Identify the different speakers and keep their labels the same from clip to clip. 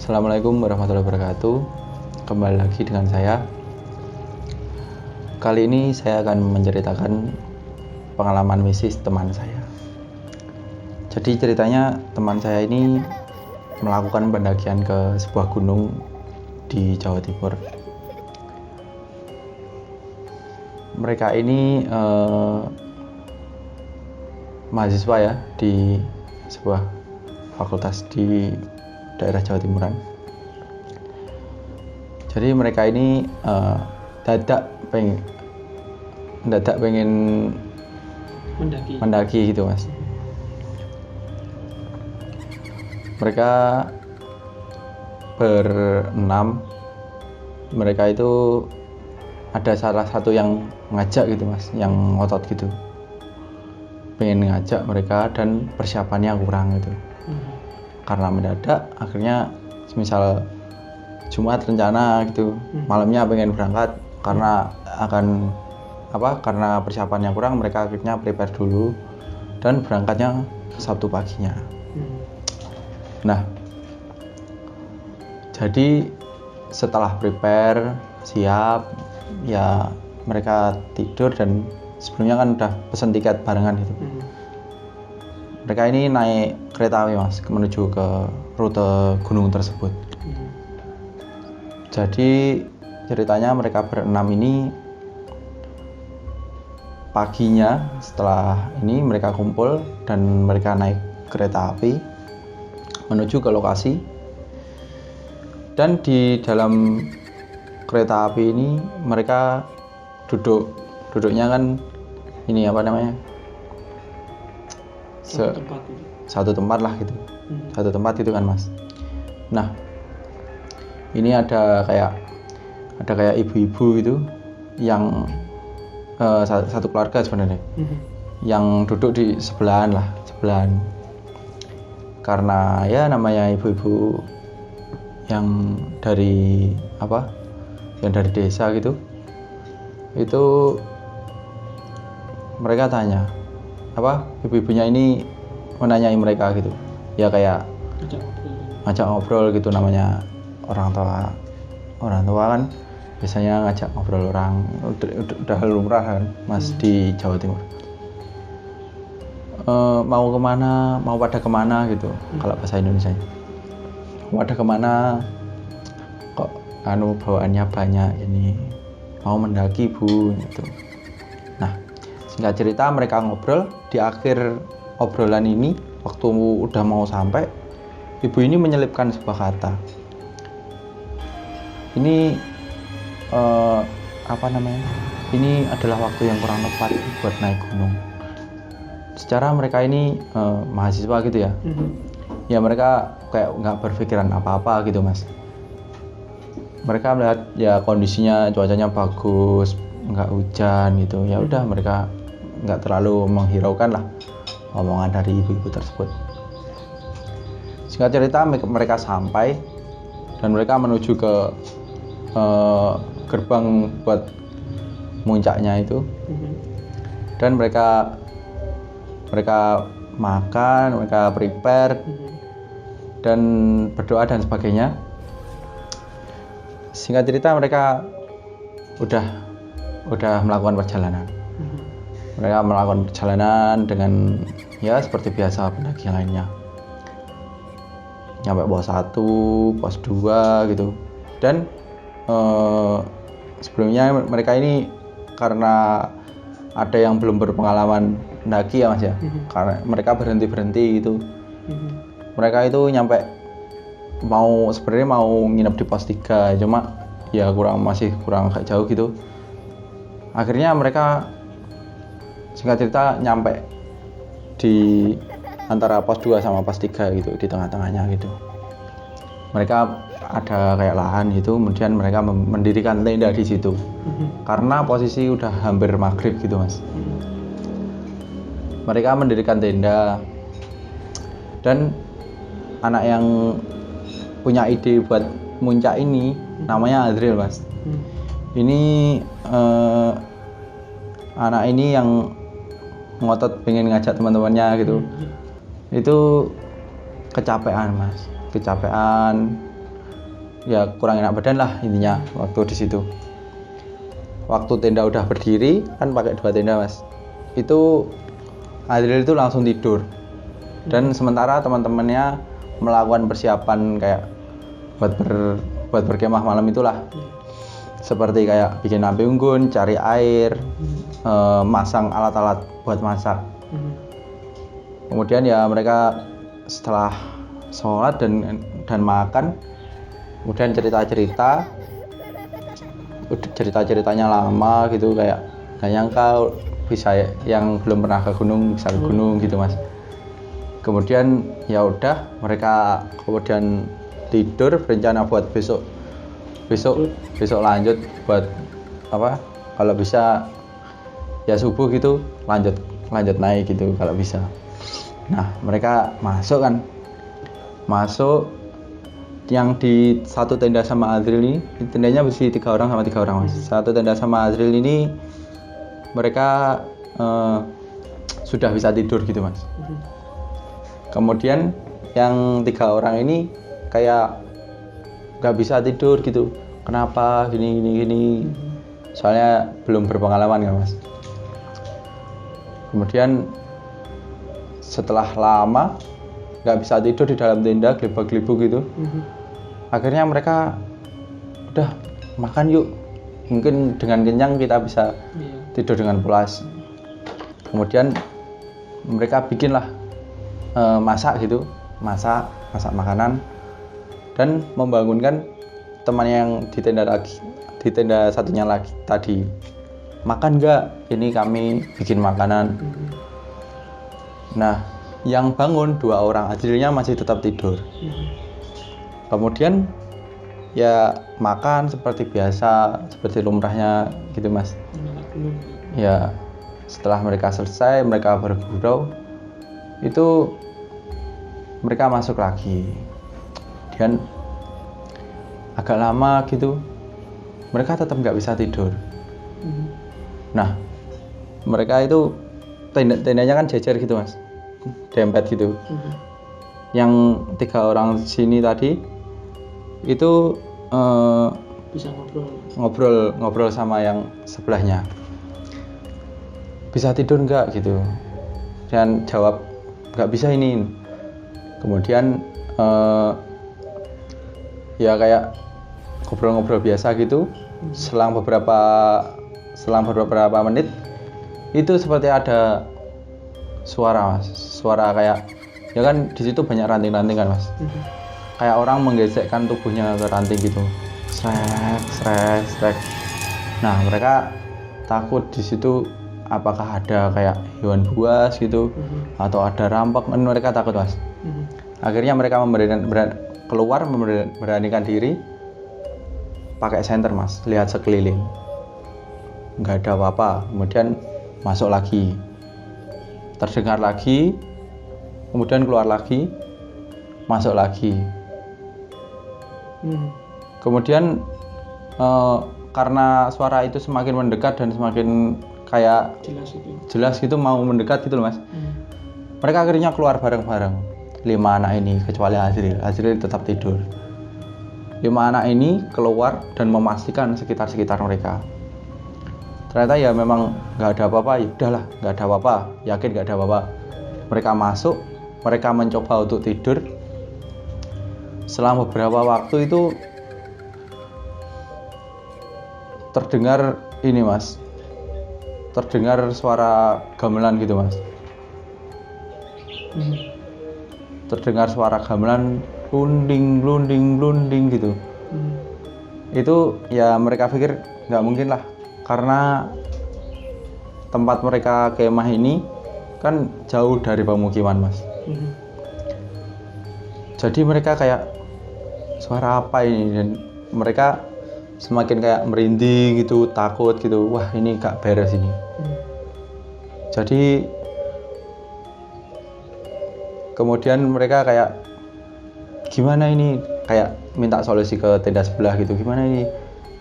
Speaker 1: Assalamualaikum warahmatullahi wabarakatuh. Kembali lagi dengan saya. Kali ini saya akan menceritakan pengalaman mistis teman saya. Jadi ceritanya teman saya ini melakukan pendakian ke sebuah gunung di Jawa Timur. Mereka ini mahasiswa ya di sebuah fakultas di daerah Jawa Timuran. Jadi mereka ini mendadak pengen mendaki gitu mas. Mereka berenam. Mereka itu ada salah satu yang ngajak gitu mas, yang ngotot gitu, pengen ngajak mereka dan persiapannya kurang gitu. Karena mendadak akhirnya misal Jumat rencana gitu, malamnya pengen berangkat karena karena persiapannya kurang, mereka akhirnya prepare dulu dan berangkatnya Sabtu paginya. Nah, jadi setelah prepare siap ya mereka tidur, dan sebelumnya kan udah pesen tiket barengan gitu. Mereka ini naik kereta api mas menuju ke rute gunung tersebut. Jadi ceritanya mereka berenam ini paginya setelah ini mereka kumpul dan mereka naik kereta api menuju ke lokasi. Dan di dalam kereta api ini mereka duduknya kan ini satu tempat lah gitu. Satu tempat gitu kan mas. Nah, ini ada kayak ibu-ibu gitu yang satu keluarga sebenarnya, yang duduk di sebelahan. Karena ya namanya ibu-ibu yang dari desa gitu, itu mereka tanya ibu-ibunya ini menanyai mereka gitu ya, kayak ngajak ngobrol gitu. Namanya orang tua kan biasanya ngajak ngobrol orang, udah lumrah kan mas di Jawa Timur. Mau pada kemana gitu, kalau bahasa Indonesia pada kemana kok bawaannya banyak ini, mau mendaki bu gitu. Nah, singkat cerita mereka ngobrol. Di akhir obrolan ini, waktu udah mau sampai, ibu ini menyelipkan sebuah kata. Ini ini adalah waktu yang kurang tepat buat naik gunung. Secara mereka ini mahasiswa gitu ya. Ya mereka kayak nggak berpikiran apa-apa gitu mas. Mereka melihat ya kondisinya, cuacanya bagus, nggak hujan gitu. Ya udah, mereka nggak terlalu menghiraukan lah omongan dari ibu-ibu tersebut. Singkat cerita mereka sampai dan mereka menuju ke gerbang buat muncaknya itu. Dan mereka makan, mereka prepare dan berdoa dan sebagainya. Singkat cerita mereka udah melakukan perjalanan. Mereka melakukan perjalanan dengan ya seperti biasa pendaki yang lainnya. Nyampe pos 1, pos 2 gitu. Dan sebelumnya mereka ini karena ada yang belum berpengalaman mendaki ya mas ya, karena mereka berhenti gitu. Mereka itu sebenarnya mau nginep di pos 3, cuma ya masih kurang agak jauh gitu. Akhirnya mereka singkat cerita nyampe di antara pos 2 sama pos 3 gitu, di tengah-tengahnya gitu. Mereka ada kayak lahan gitu, kemudian mereka mendirikan tenda di situ. Karena posisi udah hampir maghrib gitu mas. Mereka mendirikan tenda, dan anak yang punya ide buat muncak ini namanya Adril mas. Ini anak ini yang ngotot pengen ngajak teman-temannya gitu. Itu kecapean mas, ya kurang enak badan lah intinya waktu di situ. Waktu tenda udah berdiri kan pakai 2 tenda mas, itu Azril itu langsung tidur dan sementara teman-temannya melakukan persiapan kayak buat berkemah malam itulah, seperti kayak bikin api unggun, cari air, masang alat-alat buat masak. Kemudian ya mereka setelah sholat dan makan, kemudian ceritanya lama gitu, kayak gak nyangka bisa yang belum pernah ke gunung bisa ke gunung gitu mas. Kemudian ya udah mereka kemudian tidur, berencana buat besok lanjut buat apa, kalau bisa ya subuh gitu lanjut naik gitu kalau bisa. Nah mereka masuk yang di satu tenda sama Azril ini, tendanya bersih 3 orang sama 3 orang mas. Satu tenda sama Azril ini mereka sudah bisa tidur gitu mas. Kemudian yang 3 orang ini kayak nggak bisa tidur gitu. Kenapa gini? Soalnya belum berpengalaman kan mas. Kemudian setelah lama nggak bisa tidur di dalam tenda, gelibak-gelibuk gitu. Akhirnya mereka udah makan yuk, mungkin dengan kenyang kita bisa tidur dengan pulas. Kemudian mereka bikinlah masak makanan dan membangunkan teman yang di tenda satunya lagi tadi. Makan nggak? Ini kami bikin makanan. Nah, yang bangun 2 orang, Azrilnya masih tetap tidur. Kemudian ya makan seperti biasa, seperti lumrahnya gitu mas. Ya setelah mereka selesai, mereka bergurau, itu mereka masuk lagi. Dan agak lama gitu mereka tetap nggak bisa tidur. Nah mereka itu tendanya kan jejer gitu mas, dempet gitu. Yang 3 orang sini tadi itu
Speaker 2: bisa
Speaker 1: ngobrol sama yang sebelahnya, bisa tidur nggak gitu, dan jawab nggak bisa ini. Kemudian ya kayak ngobrol-ngobrol biasa gitu. Selang beberapa menit itu seperti ada suara mas, suara kayak ya kan di situ banyak ranting-ranting kan mas. Kayak orang menggesekkan tubuhnya ke ranting gitu, srek. Nah mereka takut di situ apakah ada kayak hewan buas gitu atau ada rampok, mereka takut mas. Akhirnya mereka memberanikan diri pakai senter mas, lihat sekeliling nggak ada apa-apa. Kemudian masuk lagi, terdengar lagi, kemudian keluar lagi, masuk lagi. Kemudian karena suara itu semakin mendekat dan semakin kayak jelas gitu mau mendekat gitu loh mas. Mereka akhirnya keluar bareng-bareng, 5 anak ini kecuali Azril tetap tidur. 5 anak ini keluar dan memastikan sekitar mereka. Ternyata ya memang nggak ada apa-apa, ya udahlah nggak ada apa-apa, yakin nggak ada apa-apa. Mereka masuk, mereka mencoba untuk tidur. Selama beberapa waktu itu terdengar ini mas, terdengar suara gamelan gitu mas. Terdengar suara gamelan blunding gitu. Itu ya mereka pikir nggak mungkin lah, karena tempat mereka kemah ini kan jauh dari pemukiman mas. Jadi mereka kayak suara apa ini, dan mereka semakin kayak merinding gitu, takut gitu, wah ini gak beres ini. Jadi kemudian mereka kayak gimana ini, kayak minta solusi ke tenda sebelah gitu, gimana ini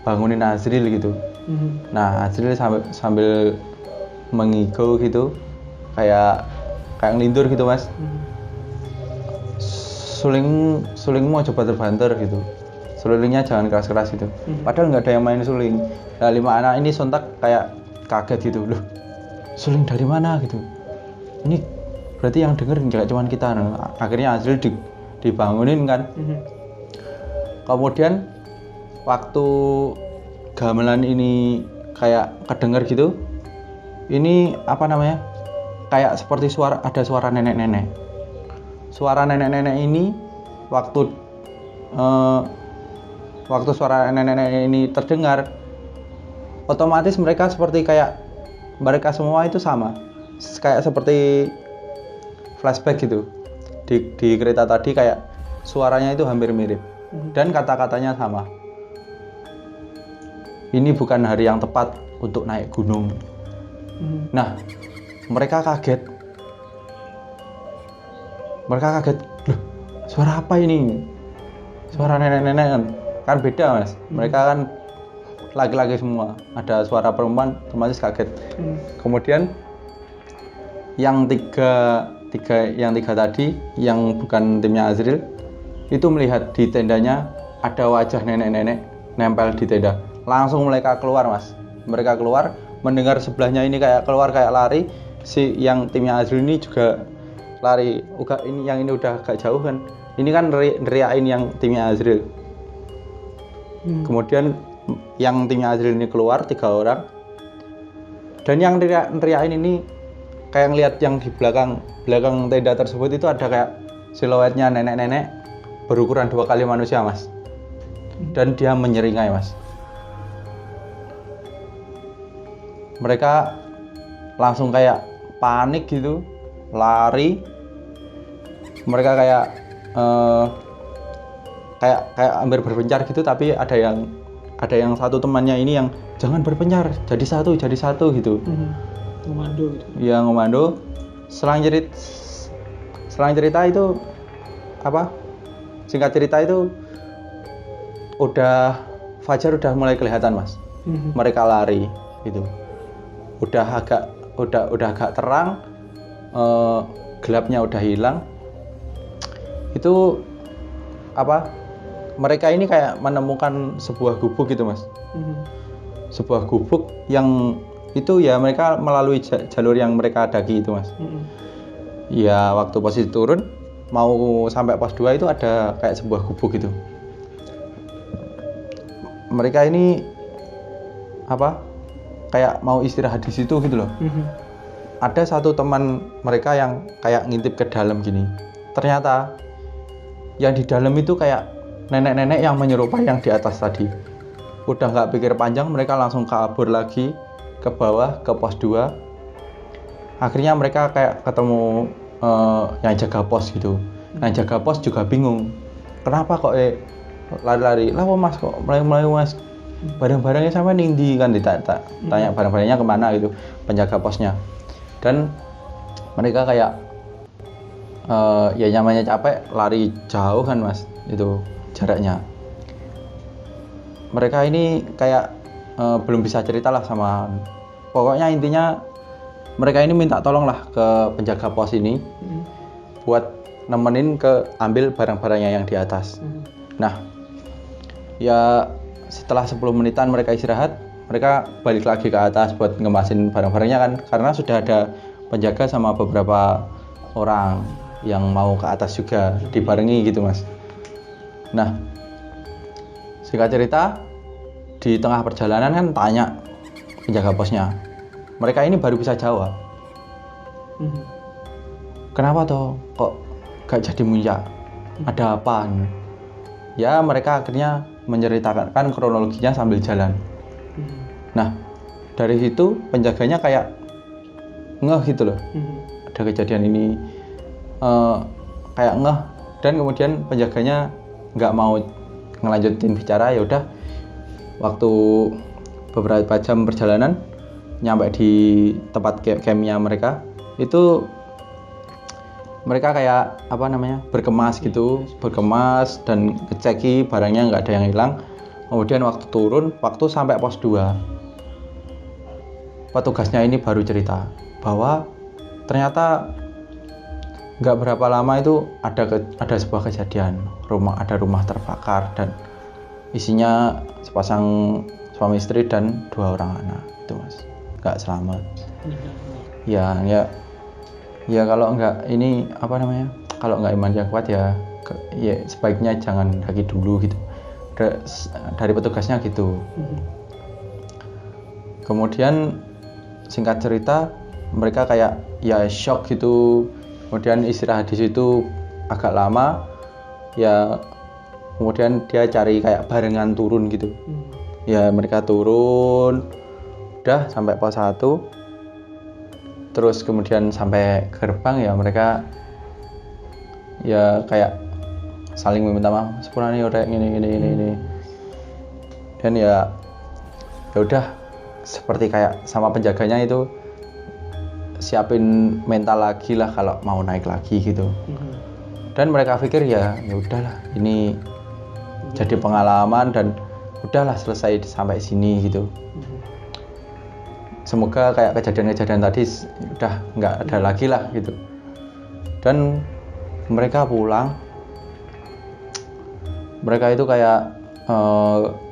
Speaker 1: bangunin Azril gitu. Nah Azril sambil mengigau gitu, kayak ngelindur gitu mas. Sulingmu coba terbanter gitu, sulingnya jangan keras-keras gitu. Padahal nggak ada yang main suling. Nah 5 anak ini sontak kayak kaget gitu, loh suling dari mana gitu, ini berarti yang denger nggak cuma kita. Nah, akhirnya Azril dibangunin kan. Kemudian waktu gamelan ini kayak kedenger gitu, ini apa namanya, kayak seperti ada suara nenek-nenek. Suara nenek-nenek ini waktu suara nenek-nenek ini terdengar, otomatis mereka seperti kayak mereka semua itu sama, kayak seperti flashback gitu. Di kereta tadi kayak suaranya itu hampir mirip dan kata-katanya sama. Ini bukan hari yang tepat untuk naik gunung. Nah, mereka kaget. Loh, suara apa ini? Suara nenek-nenek kan beda mas. Mereka kan laki-laki semua. Ada suara perempuan, otomatis kaget. Kemudian yang tiga tadi, yang bukan timnya Azril, itu melihat di tendanya ada wajah nenek-nenek nempel di tenda. Langsung mereka keluar mas. Mereka keluar, mendengar sebelahnya ini kayak keluar kayak lari. Si yang timnya Azril ini juga lari. Yang ini udah agak jauh kan. Ini kan neriakin yang timnya Azril. Kemudian yang timnya Azril ini keluar 3 orang. Dan yang neriakin ini kayak ngeliat yang di belakang tenda tersebut itu ada kayak siluetnya nenek-nenek berukuran 2 kali manusia mas. Dan dia menyeringai mas. Mereka langsung kayak panik gitu, lari. Mereka kayak hampir berpencar gitu, tapi ada yang satu temannya ini yang jangan berpencar, jadi satu gitu.
Speaker 2: Ngomando gitu.
Speaker 1: Ya ngomando. Selang cerita itu apa? Singkat cerita itu fajar udah mulai kelihatan mas. Mereka lari gitu. Udah agak terang, gelapnya udah hilang. Itu apa? Mereka ini kayak menemukan sebuah gubuk gitu mas. Sebuah gubuk yang itu ya mereka melalui jalur yang mereka daki itu mas. Ya waktu posisi turun mau sampai pos 2 itu ada kayak sebuah gubuk gitu. Mereka ini apa? Kayak mau istirahat di situ gitu loh. Ada satu teman mereka yang kayak ngintip ke dalam gini. Ternyata yang di dalam itu kayak nenek-nenek yang menyerupai yang di atas tadi. Udah nggak pikir panjang, mereka langsung kabur lagi ke bawah ke pos 2. Akhirnya mereka kayak ketemu yang jaga pos gitu. Yang jaga pos juga bingung. Kenapa kok lari-lari? Lah mas kok mulai mas. Barang-barangnya sampai nindi kan tanya barang-barangnya kemana gitu penjaga posnya. Dan mereka kayak ya namanya capek lari jauh kan mas, itu jaraknya. Mereka ini kayak belum bisa cerita lah sama, pokoknya intinya mereka ini minta tolong lah ke penjaga pos ini buat nemenin ke ambil barang-barangnya yang di atas. Nah ya setelah 10 menitan mereka istirahat, mereka balik lagi ke atas buat ngemasin barang-barangnya kan, karena sudah ada penjaga sama beberapa orang yang mau ke atas juga dibarengi gitu mas. Nah singkat cerita, di tengah perjalanan kan tanya penjaga posnya, mereka ini baru bisa jawab. Kenapa toh kok gak jadi muncak, ada apa? Ya mereka akhirnya menceritakan kronologinya sambil jalan. Nah dari situ penjaganya kayak ngeh gitu loh, ada kejadian ini, kayak ngeh. Dan kemudian penjaganya nggak mau ngelanjutin bicara. Ya udah, waktu beberapa jam perjalanan nyampe di tempat campnya mereka, itu mereka kayak apa namanya berkemas gitu, berkemas dan ngeceki barangnya nggak ada yang hilang. Kemudian waktu turun, waktu sampai pos 2, petugasnya ini baru cerita bahwa ternyata nggak berapa lama itu ada sebuah kejadian, ada rumah terbakar dan isinya sepasang suami istri dan 2 orang anak itu mas, nggak selamat. Ya kalau nggak ini apa namanya, kalau nggak iman yang kuat ya sebaiknya jangan daki dulu gitu, dari petugasnya gitu. Kemudian singkat cerita mereka kayak ya shock gitu, kemudian istirahat di situ agak lama ya, kemudian dia cari kayak barengan turun gitu. Ya mereka turun udah sampai pos 1, terus kemudian sampai gerbang ya mereka ya kayak saling meminta maaf, sepurane udah ini. Dan ya udah seperti kayak sama penjaganya itu siapin mental lagi lah kalau mau naik lagi gitu. Dan mereka pikir ya udahlah ini jadi pengalaman dan udahlah selesai sampai sini gitu. Semoga kayak kejadian-kejadian tadi udah nggak ada lagi lah gitu. Dan mereka pulang, mereka itu kayak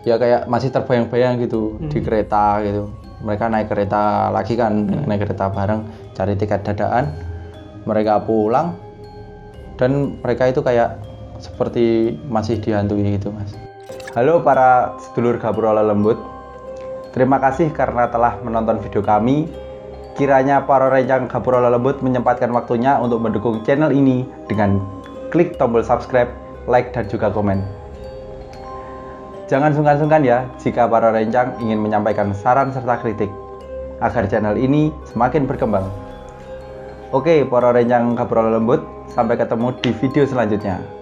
Speaker 1: ya kayak masih terbayang-bayang gitu di kereta gitu. Mereka naik kereta lagi kan, naik kereta bareng, cari tiket dadaan. Mereka pulang dan mereka itu kayak seperti masih dihantui gitu mas. Halo para sedulur Gapura Lelembut, terima kasih karena telah menonton video kami. Kiranya para rencang Gapura Lelembut menyempatkan waktunya untuk mendukung channel ini dengan klik tombol subscribe, like, dan juga komen. Jangan sungkan-sungkan ya jika para rencang ingin menyampaikan saran serta kritik agar channel ini semakin berkembang. Oke para rencang Gapura Lelembut, sampai ketemu di video selanjutnya.